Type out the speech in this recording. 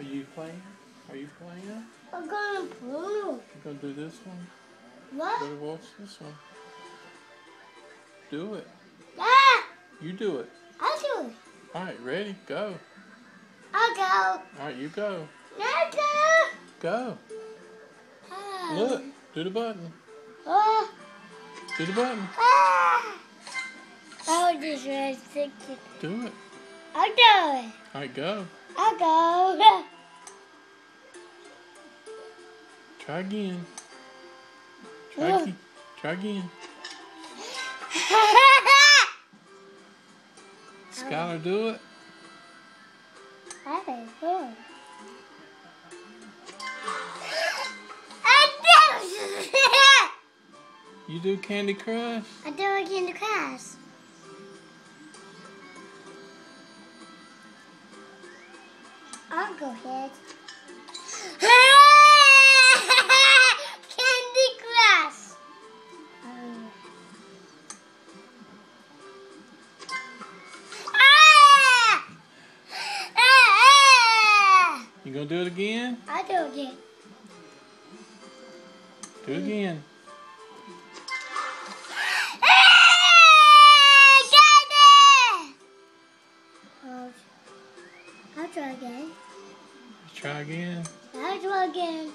Are you playing? Are you playing? I'm gonna blue. You gonna do this one? What? Better watch this one. Do it. Ah! You do it. I'll do it. Alright, ready? Go. I'll go. Alright, you go. I'll go. Go. Ah. Look. Do the button. Oh. Do the button. Ah. I was just really thinking. Do it. I'll do it. Alright, go. I'll go. Try again. Oh. Try again. Skylar, do it. I don't know. You do Candy Crush? I do it in the class. I'll go ahead. Candy Crush. You gonna do it again? I'll do it again. Do it again. I'll try again. Try again. I'll try again.